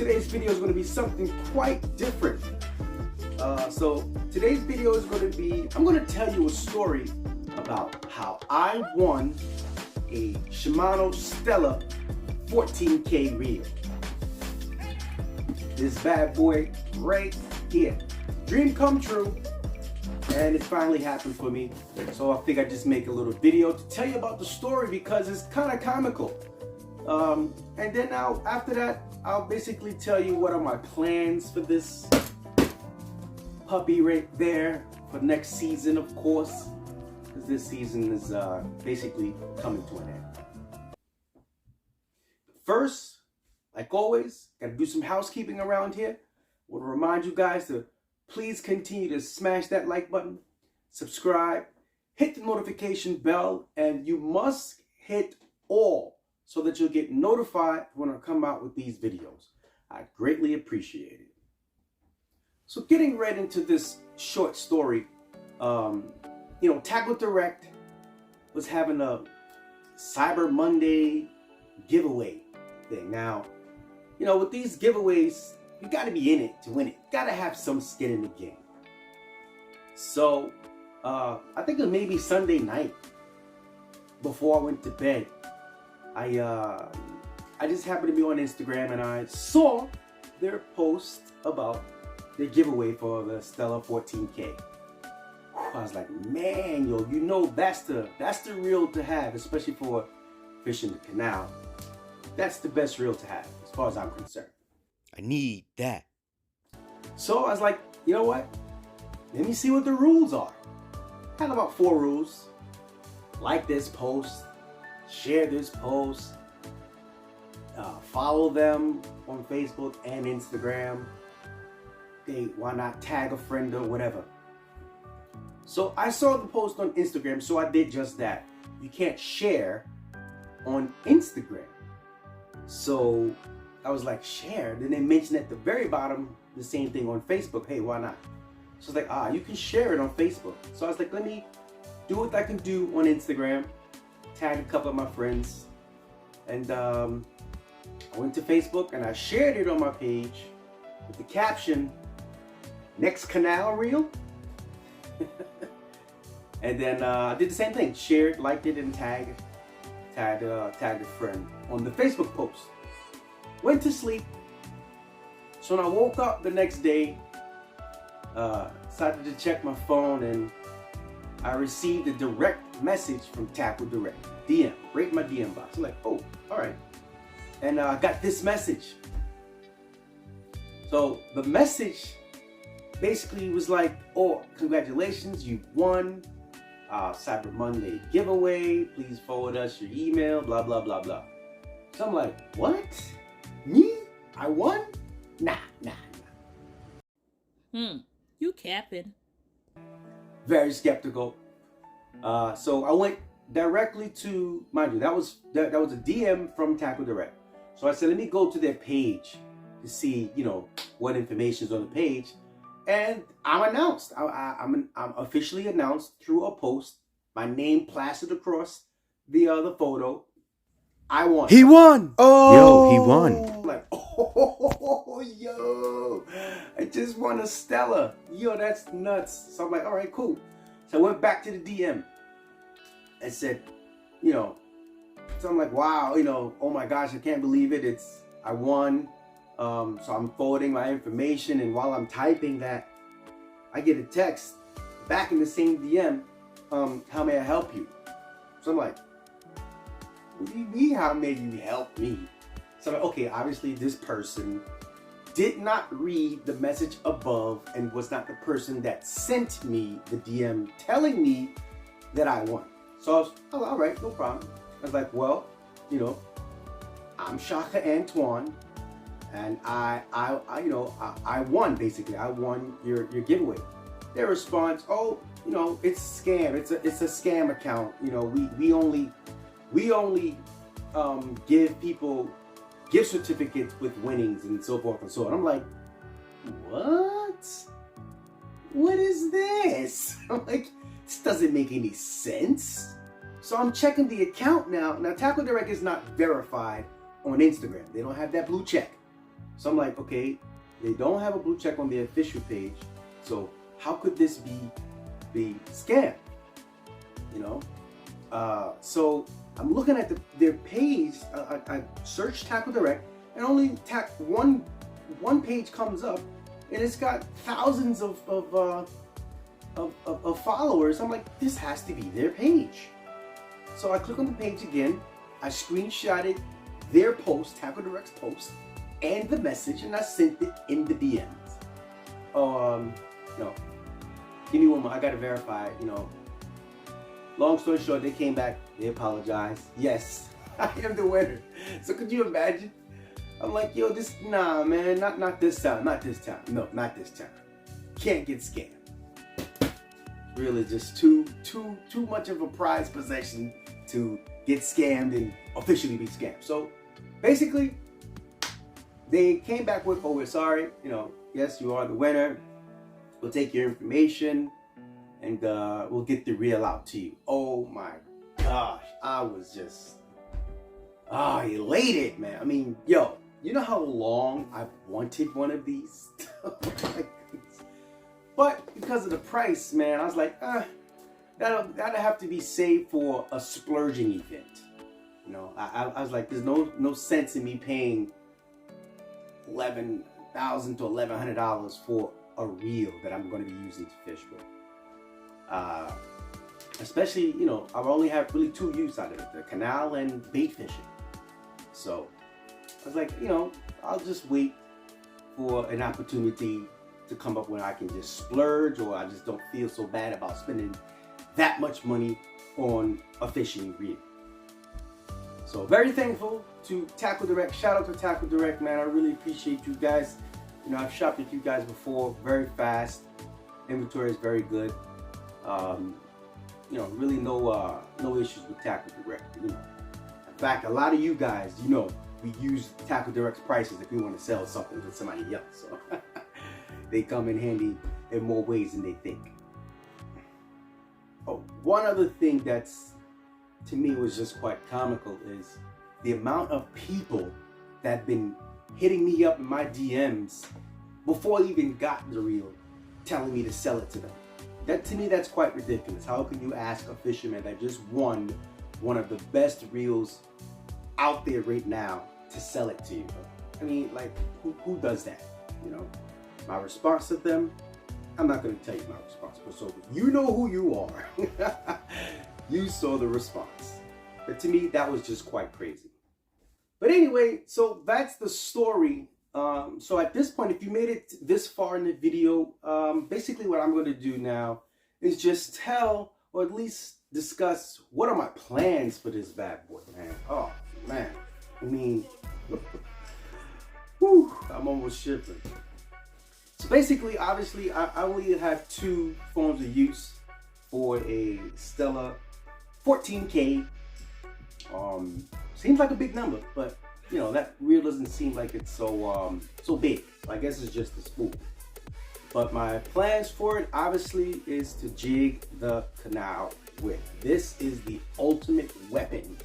today's video is going to be something quite different. So today's video is going to be, I'm going to tell you a story about how I won a Shimano Stella 14K reel. This bad boy right here. Dream come true, and it finally happened for me. So I think I'd just make a little video to tell you about the story because it's kind of comical. And then now after that, I'll basically tell you what are my plans for this puppy right there for next season, of course, because this season is basically coming to an end. First, like always, gotta do some housekeeping around here. I want to remind you guys to please continue to smash that like button, subscribe, hit the notification bell, and you must hit all so that you'll get notified when I come out with these videos. I greatly appreciate it. So getting right into this short story, Tackle Direct was having a Cyber Monday giveaway thing. Now, with these giveaways, you got to be in it to win it. You got to have some skin in the game. So I think it was maybe Sunday night before I went to bed. I just happened to be on Instagram and I saw their post about the giveaway for the Stella 14K. I was like, man, that's the reel to have, especially for fishing the canal. That's the best reel to have, as far as I'm concerned. I need that. So I was like, you know what? Let me see what the rules are. I had about 4 rules. Like this post, share this post, follow them on Facebook and Instagram. Why not tag a friend or whatever? So I saw the post on Instagram, so I did just that. You can't share on Instagram. So I was like, share. Then they mentioned at the very bottom the same thing on Facebook. Hey, why not? So it's like, you can share it on Facebook. So I was like, let me do what I can do on Instagram, tag a couple of my friends, and I went to Facebook and I shared it on my page with the caption, next canal reel. And then I did the same thing, shared, liked it, and tagged a friend on the Facebook post. Went to sleep. So when I woke up the next day, decided to check my phone, and I received a direct message from Tackle Direct, DM, right in my DM box. I'm like, oh, all right. And I got this message. So the message basically was like, oh, congratulations, you won Cyber Monday giveaway. Please forward us your email, blah, blah, blah, blah. So I'm like, what? Me? I won? Nah. You capping. Very skeptical. So I went directly to, mind you, that was a DM from Tackle Direct. So I said, let me go to their page to see, what information is on the page. And I'm announced. I'm officially announced through a post. My name plastered across the photo. I won. He won! Oh! Yo, he won. Like, oh, yo. I just won a Stella. Yo, that's nuts. So I'm like, all right, cool. So I went back to the DM and said, so I'm like, wow, oh my gosh, I can't believe it. I won. So I'm forwarding my information, and while I'm typing that, I get a text back in the same DM, how may I help you? So I'm like, what do you mean, how may you help me? So I'm like, okay, obviously this person did not read the message above and was not the person that sent me the DM telling me that I won. So I was, oh, all right, no problem. I was like, well, I'm Shaka Antoine, and I won, basically. I won your giveaway. Their response, oh, it's a scam. It's a scam account. We only give people gift certificates with winnings and so forth and so on. I'm like, what? What is this? I'm like, this doesn't make any sense. So I'm checking the account now. Now, Tackle Direct is not verified on Instagram. They don't have that blue check. So I'm like, okay, they don't have a blue check on their official page. So how could this be scam? You know? So I'm looking at their page. I searched Tackle Direct, and only one page comes up, and it's got thousands of followers. I'm like, this has to be their page. So I click on the page again. I screenshotted their post, Tackle Direct's post, and the message, and I sent it in the DMs. No, give me one more. I gotta verify. You know. Long story short, they came back. They apologized. Yes, I am the winner. So could you imagine? I'm like, yo, nah, man, not this time, not this time. No, not this time. Can't get scammed. Really, just too much of a prized possession to get scammed and officially be scammed. So basically, they came back with, oh, we're sorry. You know, yes, you are the winner. We'll take your information and we'll get the reel out to you. Oh my gosh, I was just elated, man. I mean, yo, you know how long I've wanted one of these? But because of the price, man, I was like, that'll have to be saved for a splurging event. You know, I was like, there's no sense in me paying $11,000 to $1,100 for a reel that I'm going to be using to fish with. Especially, you know, I've only had really two use out of it, the canal and bait fishing. So I was like, you know, I'll just wait for an opportunity to come up when I can just splurge, or I just don't feel so bad about spending that much money on a fishing reel. So very thankful to Tackle Direct. Shout out to Tackle Direct, man. I really appreciate you guys. You know, I've shopped with you guys before, very fast. Inventory is very good. You know, really no issues with Tackle Direct. You know, in fact, a lot of you guys, you know, we use Tackle Direct's prices if we want to sell something to somebody else. So they come in handy in more ways than they think. Oh, one other thing that's, to me, was just quite comical is the amount of people that have been hitting me up in my DMs before I even got the reel, telling me to sell it to them. That, to me, that's quite ridiculous. How can you ask a fisherman that just won one of the best reels out there right now to sell it to you? I mean, like, who does that? You know, my response to them, I'm not going to tell you my response, so you know who you are. You saw the response. But to me, that was just quite crazy. But anyway, so that's the story. So at this point, if you made it this far in the video, basically what I'm going to do now is just tell, or at least discuss, what are my plans for this bad boy, man. Oh, man. I mean, whew, I'm almost shivering. So basically, obviously, I only have two forms of use for a Stella 14K. Seems like a big number, but you know, that reel doesn't seem like it's so big. I guess it's just a spool. But my plans for it, obviously, is to jig the canal with. This is the ultimate weapon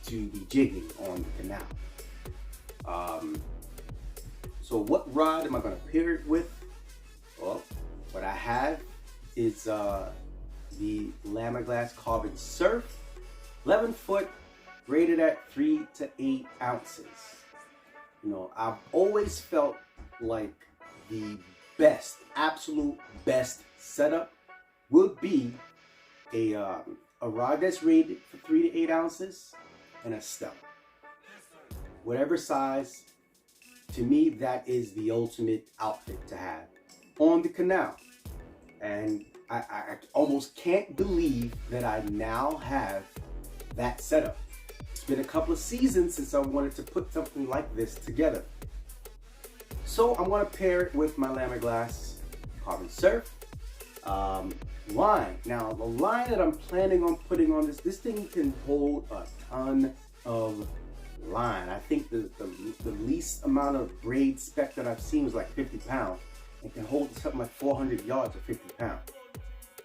to be jigging on the canal. So what rod am I going to pair it with? Well, what I have is the Lamaglass Carbon Surf, 11 foot, rated at 3 to 8 ounces. You know, I've always felt like the best, absolute best setup would be a rod that's rated for 3 to 8 ounces and a Stella. Whatever size, to me, that is the ultimate outfit to have on the canal. And I almost can't believe that I now have that setup. It's been a couple of seasons since I wanted to put something like this together. So I'm going to pair it with my Lamaglass Carbon Surf line. Now the line that I'm planning on putting on this thing can hold a ton of line. I think the least amount of braid spec that I've seen was like 50 pounds. It can hold something like 400 yards or 50 pounds.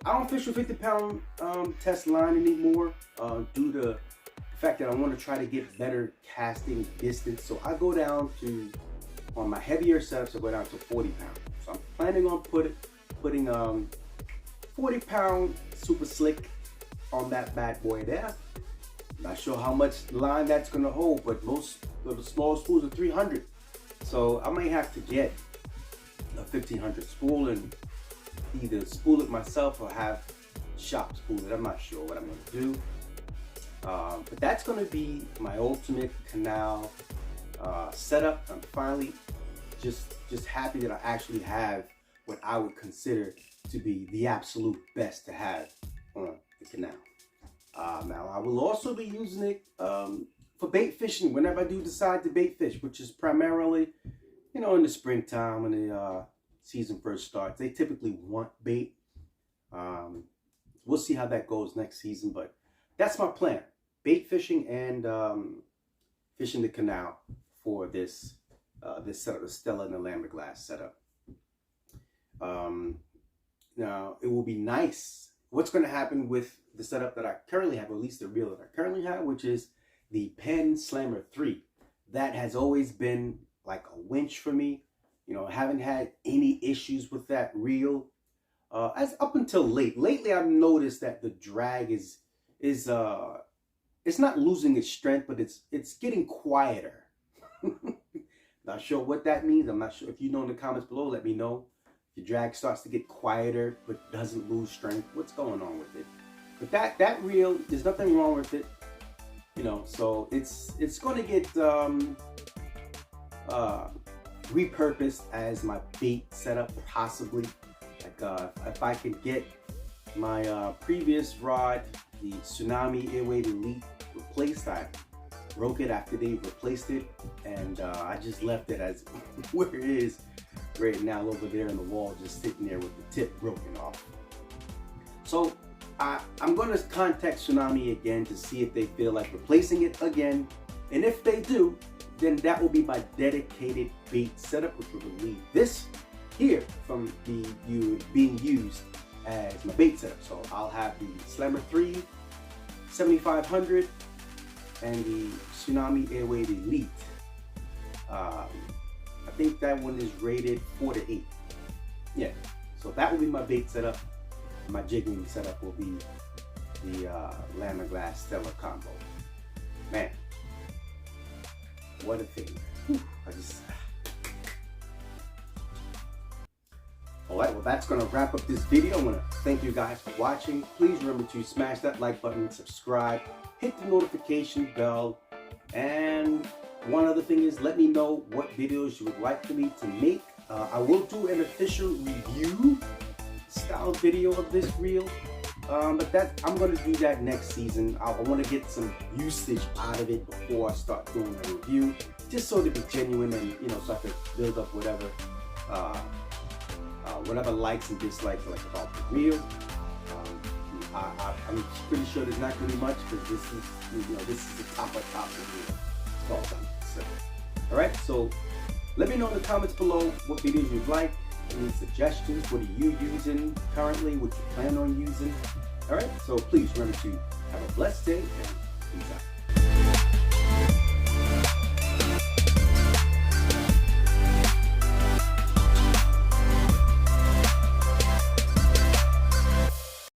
I don't fish with 50 pound test line anymore due to the fact that I want to try to get better casting distance. So I go down to on my heavier setups, I go down to 40 pounds. So I'm planning on putting 40-pound super slick on that bad boy there. Not sure how much line that's gonna hold, but most of the small spools are 300. So I may have to get a 1500 spool and either spool it myself or have shop spool it. I'm not sure what I'm gonna do. But that's gonna be my ultimate canal setup. I'm finally just happy that I actually have what I would consider to be the absolute best to have on the canal. Now I will also be using it for bait fishing whenever I do decide to bait fish, which is primarily, you know, in the springtime when the season first starts. They typically want bait. We'll see how that goes next season, but that's my plan. Bait fishing and fishing the canal for this setup, the Stella and the Lambert glass setup. Now it will be nice. What's going to happen with the setup that I currently have, or at least the reel that I currently have, which is the Penn Slammer 3. That has always been like a winch for me. You know, I haven't had any issues with that reel as up until lately. I've noticed that the drag is it's not losing its strength, but it's getting quieter. Not sure what that means. I'm not sure. If you know in the comments below, let me know. If your drag starts to get quieter but doesn't lose strength, what's going on with it? But that reel, there's nothing wrong with it. You know, so it's going to get repurposed as my bait setup, possibly. Like if I can get my previous rod, the Tsunami Airwave Elite, replaced. I broke it after they replaced it, and I just left it as where it is right now, over there in the wall, just sitting there with the tip broken off. So I'm going to contact Tsunami again to see if they feel like replacing it again, and if they do, then that will be my dedicated bait setup, which will relieve this here from being used as my bait setup. So I'll have the Slammer 3 7500 and the Tsunami Airwave Elite. I think that one is rated 4 to 8. Yeah, so that will be my bait setup. My jigging setup will be the Lambert glass Stella combo. Man, what a thing. Whew, Alright, well that's going to wrap up this video. I want to thank you guys for watching. Please remember to smash that like button, subscribe, hit the notification bell, and one other thing is, let me know what videos you would like for me to make. I will do an official review style video of this reel, but I'm going to do that next season. I want to get some usage out of it before I start doing a review, just so to be genuine and, you know, so I could build up whatever likes and dislikes like about the reel. I'm pretty sure there's not going to be much, because this is, you know, this is the top of the reel. It's all done. So, all right, so let me know in the comments below what videos you'd like, any suggestions. What are you using currently? What you plan on using? All right, so please remember to have a blessed day and peace out.